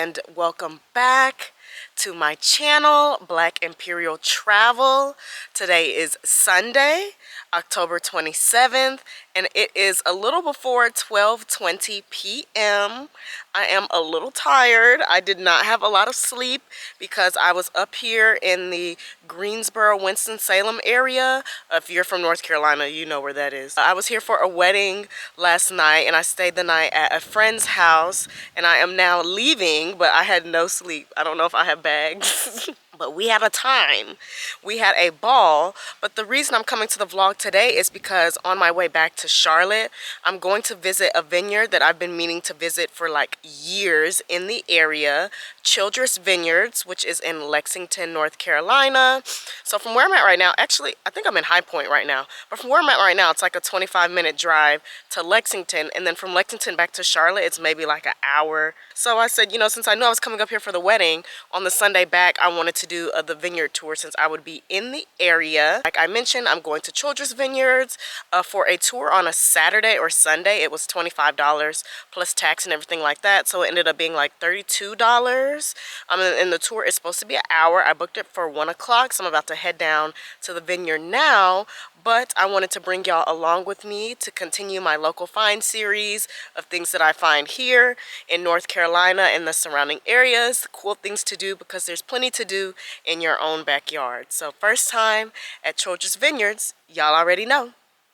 and welcome back to my channel, Black Imperial Travel. Today is Sunday, October 27th, and it is a little before 12:20 p.m. I am a little tired. I did not have a lot of sleep because I was up here in the Greensboro, Winston-Salem area. If you're from North Carolina, you know where that is. I was here for a wedding last night, and I stayed the night at a friend's house, and I am now leaving, but I had no sleep. I don't know if I have bags. But we had a time. We had a ball. But the reason I'm coming to the vlog today is because on my way back to Charlotte, I'm going to visit a vineyard that I've been meaning to visit for like years in the area, Childress Vineyards, which is in Lexington, North Carolina. So from where I'm at right now, actually, I think I'm in High Point right now. But from where I'm at right now, it's like a 25-minute drive to Lexington. And then from Lexington back to Charlotte, it's maybe like an hour. So I said, you know, since I knew I was coming up here for the wedding, on the Sunday back, I wanted to do the vineyard tour since I would be in the area. Like I mentioned, I'm going to Childress Vineyards for a tour on a Saturday or Sunday. It was $25 plus tax and everything like that. So it ended up being like $32. And the tour is supposed to be an hour. I booked it for 1 o'clock. So I'm about to head down to the vineyard now. But I wanted to bring y'all along with me to continue my local find series of things that I find here in North Carolina and the surrounding areas. Cool things to do because there's plenty to do in your own backyard. So first time at Childress Vineyards, y'all already know.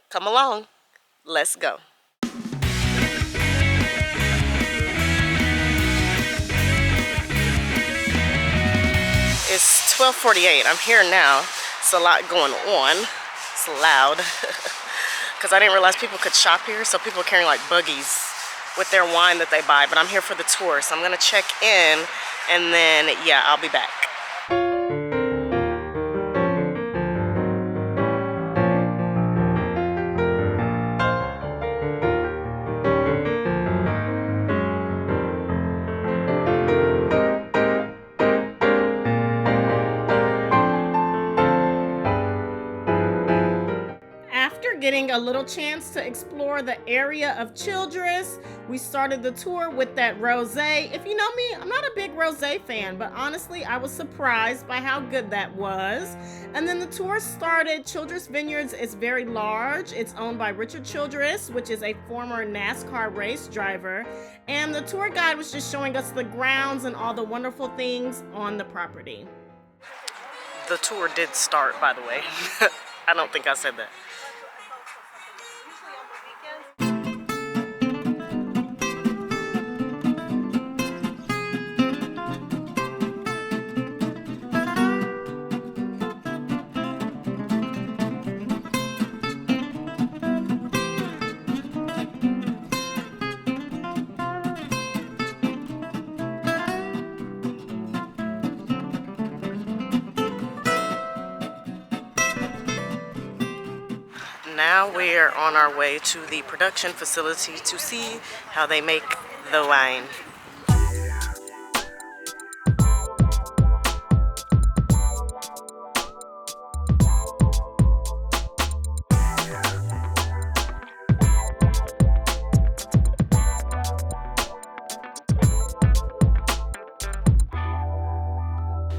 Come along. Let's go. It's 12:48. I'm here now. It's a lot going on. It's loud because I didn't realize people could shop here, so people are carrying like buggies with their wine that they buy. But I'm here for the tour, so I'm gonna check in and then yeah, I'll be back. Getting a little chance to explore the area of Childress, we started the tour with that rosé. If you know me, I'm not a big rosé fan, but honestly, I was surprised by how good that was. And then the tour started. Childress Vineyards is very large. It's owned by Richard Childress, which is a former NASCAR race driver. And the tour guide was just showing us the grounds and all the wonderful things on the property. The tour did start, by the way. I don't think I said that. Now we're on our way to the production facility to see how they make the wine.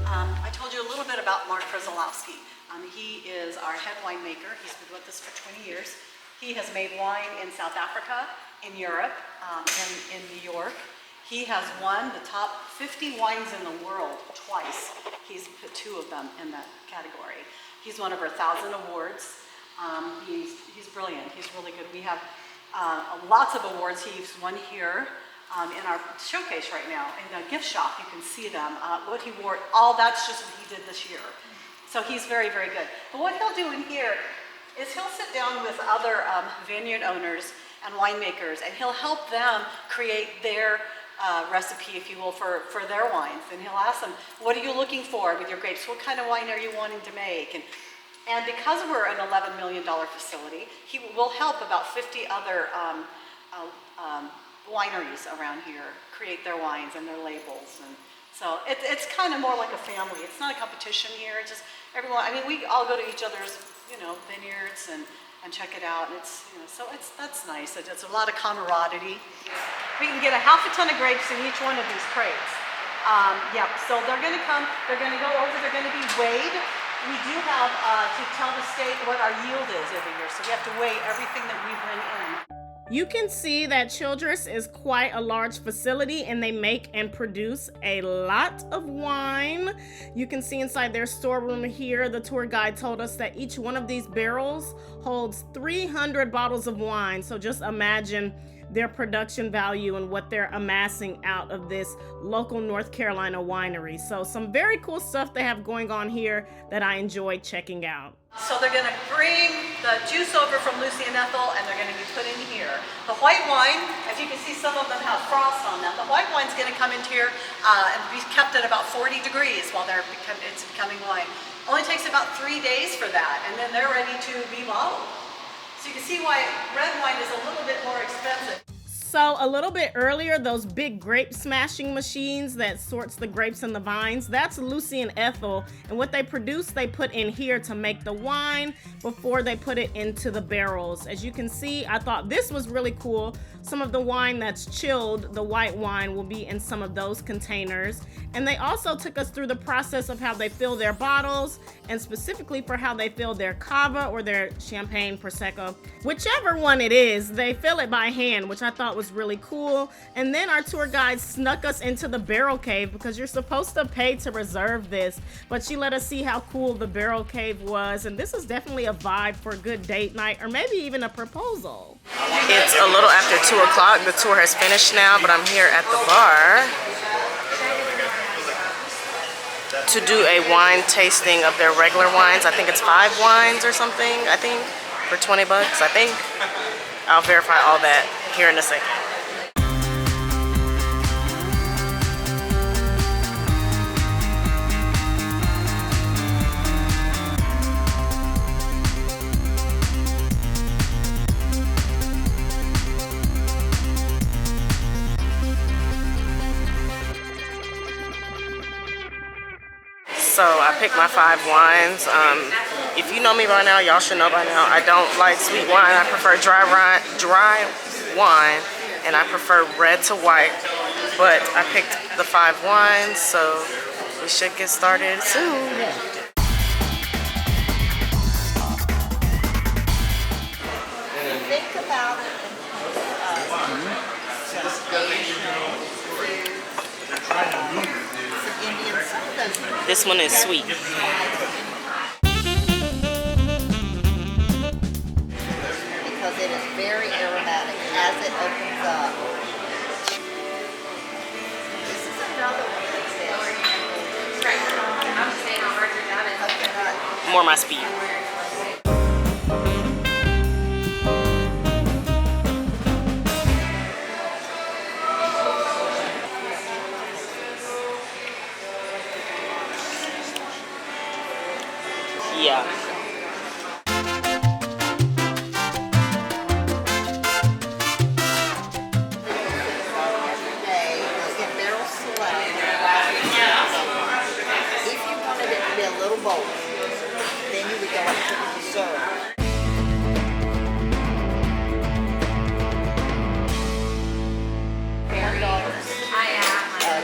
I told you a little bit about Mark Frizzolowski. He is our head winemaker. He's been with us for 20 years. He has made wine in South Africa, in Europe, in New York. He has won the top 50 wines in the world twice. He's put 2 of them in that category. He's won over 1,000 awards. He's brilliant. He's really good. We have lots of awards he's won here in our showcase right now. In the gift shop, you can see them. What he wore, all that's just what he did this year. So he's very, very good. But what he'll do in here is he'll sit down with other vineyard owners and winemakers, and he'll help them create their recipe, if you will, for their wines. And he'll ask them, what are you looking for with your grapes? What kind of wine are you wanting to make? And because we're an $11 million facility, he will help about 50 other wineries around here create their wines and their labels. And so it's kind of more like a family. It's not a competition here. It's just everyone. I mean, we all go to each other's, vineyards and check it out. And it's, so that's nice. It's a lot of camaraderie. We can get a half a ton of grapes in each one of these crates. Yeah, so they're going to come, they're going to go over, they're going to be weighed. We do have to tell the state what our yield is every year, so we have to weigh everything that we bring in. You can see that Childress is quite a large facility and they make and produce a lot of wine. You can see inside their storeroom here, the tour guide told us that each one of these barrels holds 300 bottles of wine. So just imagine their production value and what they're amassing out of this local North Carolina winery. So some very cool stuff they have going on here that I enjoyed checking out. So they're going to bring the juice over from Lucy and Ethel and they're going to be put in here. The white wine, as you can see, some of them have frost on them. The white wine's going to come into here and be kept at about 40 degrees while it's becoming wine. Only takes about 3 days for that, and then they're ready to be bottled. So you can see why red wine is a little bit more expensive. So a little bit earlier, those big grape smashing machines that sorts the grapes and the vines, that's Lucy and Ethel. And what they produce, they put in here to make the wine before they put it into the barrels. As you can see, I thought this was really cool. Some of the wine that's chilled, the white wine, will be in some of those containers. And they also took us through the process of how they fill their bottles and specifically for how they fill their cava or their champagne prosecco. Whichever one it is, they fill it by hand, which I thought was really cool. And then our tour guide snuck us into the barrel cave because you're supposed to pay to reserve this, but she let us see how cool the barrel cave was. And this is definitely a vibe for a good date night or maybe even a proposal. It's a little after 2 o'clock. The tour has finished now, but I'm here at the bar to do a wine tasting of their regular wines. I think it's 5 wines or something, I think, for 20 bucks, I think. I'll verify all that here in a second. So I picked my 5 wines. If you know me by now, y'all should know by now, I don't like sweet wine. I prefer dry wine, and I prefer red to white. But I picked the 5 wines, so we should get started soon. Think about it This one is sweet. because it is very aromatic as it opens up. This is another one that's Right. I'm just saying how hard your job is. More my speed. Yeah. If you wanted it to be a little bold, then you would go up to the dessert.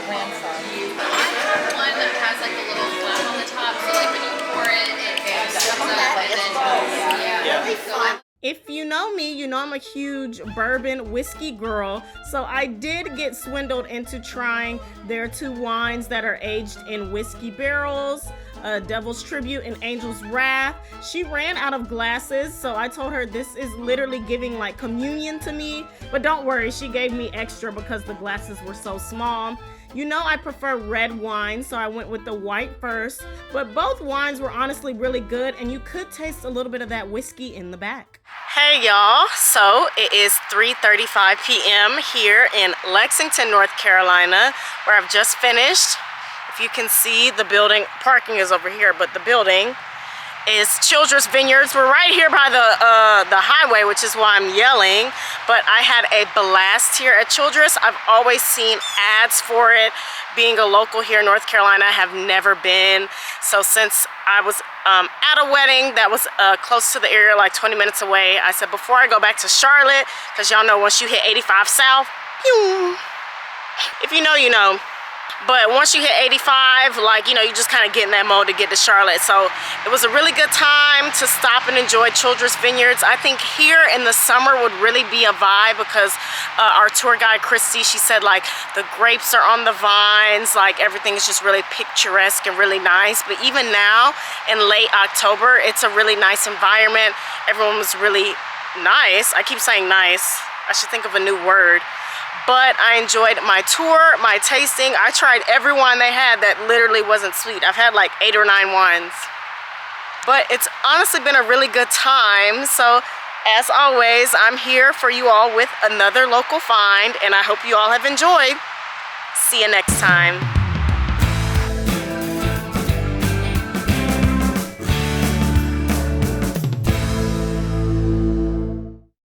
Grandson. I have one that has like a little flap on the top, so like when you pour it, it comes up and then yeah. If you know me, you know I'm a huge bourbon whiskey girl, so I did get swindled into trying their 2 wines that are aged in whiskey barrels, Devil's Tribute and Angel's Wrath. She ran out of glasses, so I told her this is literally giving like communion to me, but don't worry, she gave me extra because the glasses were so small. You know I prefer red wine, so I went with the white first, but both wines were honestly really good, and you could taste a little bit of that whiskey in the back. Hey y'all, so it is 3:35 p.m. here in Lexington, North Carolina, where I've just finished. If you can see, the building, parking is over here, but the building is Childress Vineyards. We're right here by the highway, which is why I'm yelling, but I had a blast here at Childress. I've always seen ads for it. Being a local here in North Carolina, I have never been. So since I was at a wedding that was close to the area, like 20 minutes away, I said before I go back to Charlotte, because y'all know once you hit 85 South, pew, if you know, you know, But once you hit 85, like, you know, you just kind of get in that mode to get to Charlotte. So it was a really good time to stop and enjoy Childress Vineyards. I think here in the summer would really be a vibe because our tour guide, Christy, she said like the grapes are on the vines, like everything is just really picturesque and really nice. But even now in late October, it's a really nice environment. Everyone was really nice. I keep saying nice. I should think of a new word. But I enjoyed my tour, my tasting. I tried every wine they had that literally wasn't sweet. I've had like 8 or 9 wines. But it's honestly been a really good time. So as always, I'm here for you all with another local find, and I hope you all have enjoyed. See you next time.